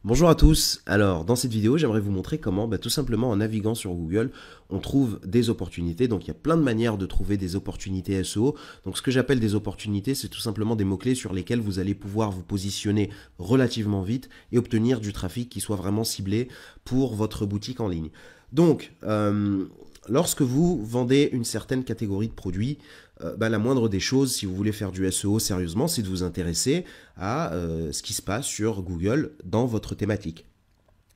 Bonjour à tous, alors dans cette vidéo j'aimerais vous montrer comment tout simplement en naviguant sur Google on trouve des opportunités. Donc il y a plein de manières de trouver des opportunités SEO. Donc ce que j'appelle des opportunités, c'est tout simplement des mots-clés sur lesquels vous allez pouvoir vous positionner relativement vite et obtenir du trafic qui soit vraiment ciblé pour votre boutique en ligne. Donc lorsque vous vendez une certaine catégorie de produits, la moindre des choses, si vous voulez faire du SEO sérieusement, c'est de vous intéresser à ce qui se passe sur Google dans votre thématique.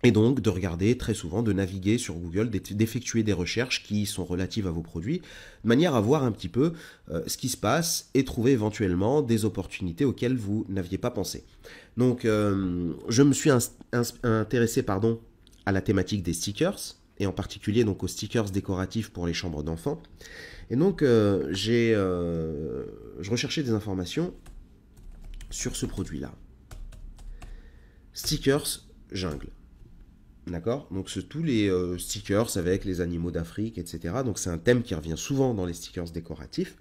Et donc de regarder très souvent, de naviguer sur Google, d'effectuer des recherches qui sont relatives à vos produits, de manière à voir un petit peu ce qui se passe et trouver éventuellement des opportunités auxquelles vous n'aviez pas pensé. Donc je me suis intéressé à la thématique des stickers, et en particulier donc aux stickers décoratifs pour les chambres d'enfants. Et donc je recherchais des informations sur ce produit-là. Stickers jungle. D'accord? Donc c'est tous les stickers avec les animaux d'Afrique, etc. Donc c'est un thème qui revient souvent dans les stickers décoratifs.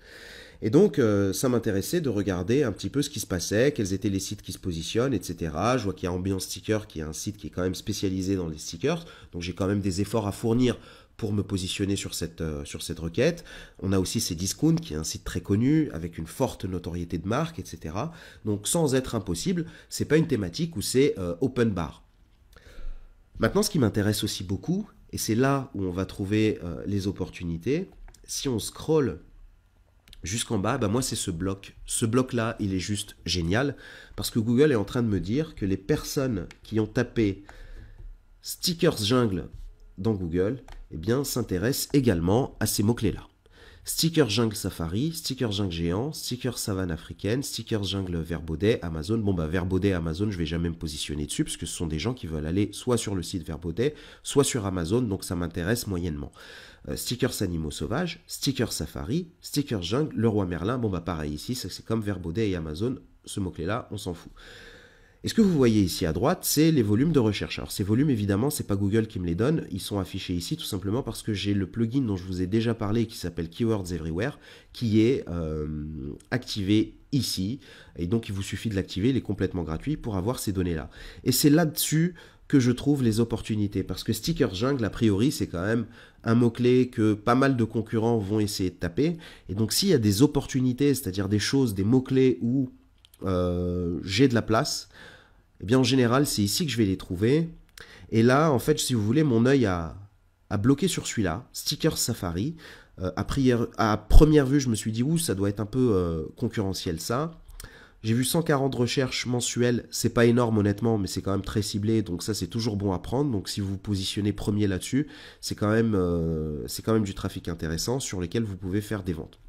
Et donc ça m'intéressait de regarder un petit peu ce qui se passait, quels étaient les sites qui se positionnent, etc. Je vois qu'il y a Ambiance Sticker qui est un site qui est quand même spécialisé dans les stickers. Donc j'ai quand même des efforts à fournir pour me positionner sur cette requête. On a aussi Cdiscount, qui est un site très connu, avec une forte notoriété de marque, etc. Donc sans être impossible, c'est pas une thématique où c'est open bar. Maintenant, ce qui m'intéresse aussi beaucoup, et c'est là où on va trouver les opportunités, si on scrolle jusqu'en bas, moi c'est ce bloc. Ce bloc-là, il est juste génial, parce que Google est en train de me dire que les personnes qui ont tapé stickers jungle dans Google, s'intéressent également à ces mots-clés-là. Sticker jungle safari, sticker jungle géant, sticker savane africaine, sticker jungle Verbaudet, Amazon. Verbaudet, Amazon, je vais jamais me positionner dessus parce que ce sont des gens qui veulent aller soit sur le site Verbaudet, soit sur Amazon, donc ça m'intéresse moyennement. Stickers animaux sauvages, sticker safari, sticker jungle, le roi Merlin. Pareil ici, c'est comme Verbaudet et Amazon, ce mot-clé-là, on s'en fout. Et ce que vous voyez ici à droite, c'est les volumes de recherche. Alors ces volumes, évidemment, c'est pas Google qui me les donne, ils sont affichés ici tout simplement parce que j'ai le plugin dont je vous ai déjà parlé qui s'appelle Keywords Everywhere, qui est activé ici. Et donc il vous suffit de l'activer, il est complètement gratuit pour avoir ces données-là. Et c'est là-dessus que je trouve les opportunités. Parce que sticker jungle, a priori, c'est quand même un mot-clé que pas mal de concurrents vont essayer de taper. Et donc s'il y a des opportunités, c'est-à-dire des choses, des mots-clés où j'ai de la place, en général c'est ici que je vais les trouver. Et là en fait, si vous voulez, mon œil a bloqué sur celui-là, sticker safari. À première vue je me suis dit ça doit être un peu concurrentiel ça. J'ai vu 140 recherches mensuelles, c'est pas énorme honnêtement, mais c'est quand même très ciblé, donc ça c'est toujours bon à prendre. Donc si vous vous positionnez premier là-dessus, c'est quand même du trafic intéressant sur lequel vous pouvez faire des ventes.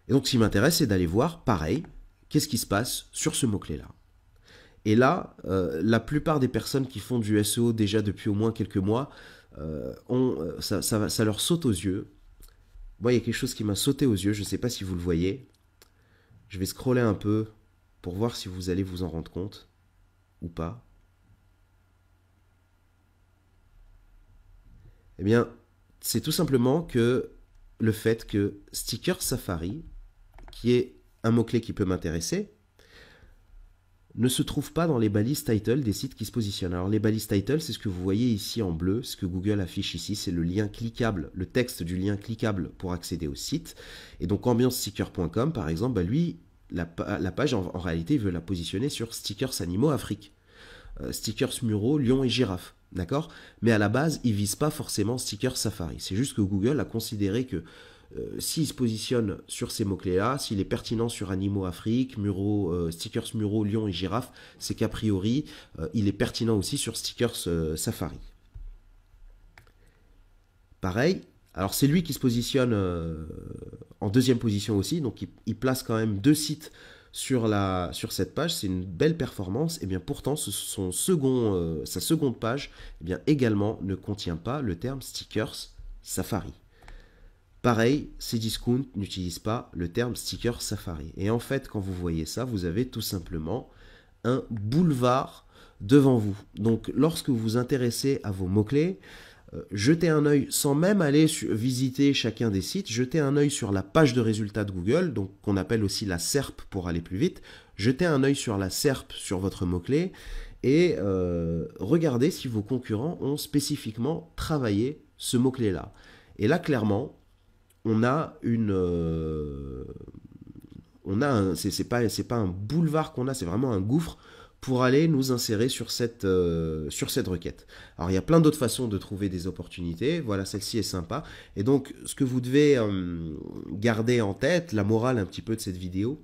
Et donc, ce qui m'intéresse, c'est d'aller voir, pareil, qu'est-ce qui se passe sur ce mot-clé-là. Et là, la plupart des personnes qui font du SEO déjà depuis au moins quelques mois, ça leur saute aux yeux. Moi, il y a quelque chose qui m'a sauté aux yeux, je ne sais pas si vous le voyez. Je vais scroller un peu pour voir si vous allez vous en rendre compte ou pas. C'est tout simplement que le fait que sticker safari, qui est un mot-clé qui peut m'intéresser, ne se trouve pas dans les balises title des sites qui se positionnent. Alors les balises title, c'est ce que vous voyez ici en bleu, ce que Google affiche ici, c'est le lien cliquable, le texte du lien cliquable pour accéder au site. Et donc ambiancesticker.com par exemple, lui, la page en réalité, il veut la positionner sur stickers animaux Afrique. Stickers muraux, lions et girafes. D'accord? Mais à la base, il ne vise pas forcément stickers safari. C'est juste que Google a considéré que s'il se positionne sur ces mots-clés-là, s'il est pertinent sur animaux Afrique, stickers muraux, lions et girafes, c'est qu'a priori, il est pertinent aussi sur stickers safari. Pareil, alors c'est lui qui se positionne en deuxième position aussi, donc il place quand même 2 sites sur cette page, c'est une belle performance. Et bien pourtant, sa seconde page également ne contient pas le terme stickers safari. Pareil, Cdiscount n'utilise pas le terme sticker safari. Et en fait, quand vous voyez ça, vous avez tout simplement un boulevard devant vous. Donc, lorsque vous vous intéressez à vos mots-clés, jetez un œil, sans même aller visiter chacun des sites, jetez un œil sur la page de résultats de Google, donc qu'on appelle aussi la SERP pour aller plus vite. jetez un œil sur la SERP sur votre mot-clé et regardez si vos concurrents ont spécifiquement travaillé ce mot-clé-là. Et là, clairement, on a c'est pas un boulevard qu'on a, c'est vraiment un gouffre pour aller nous insérer sur cette requête. Alors il y a plein d'autres façons de trouver des opportunités, voilà, celle-ci est sympa. Et donc ce que vous devez garder en tête, la morale un petit peu de cette vidéo,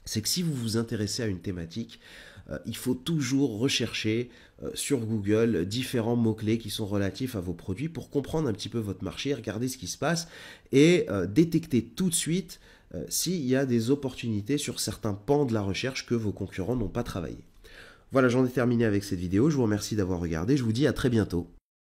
c'est que si vous vous intéressez à une thématique, il faut toujours rechercher sur Google différents mots-clés qui sont relatifs à vos produits pour comprendre un petit peu votre marché, regarder ce qui se passe et détecter tout de suite s'il y a des opportunités sur certains pans de la recherche que vos concurrents n'ont pas travaillé. Voilà, j'en ai terminé avec cette vidéo. Je vous remercie d'avoir regardé. Je vous dis à très bientôt.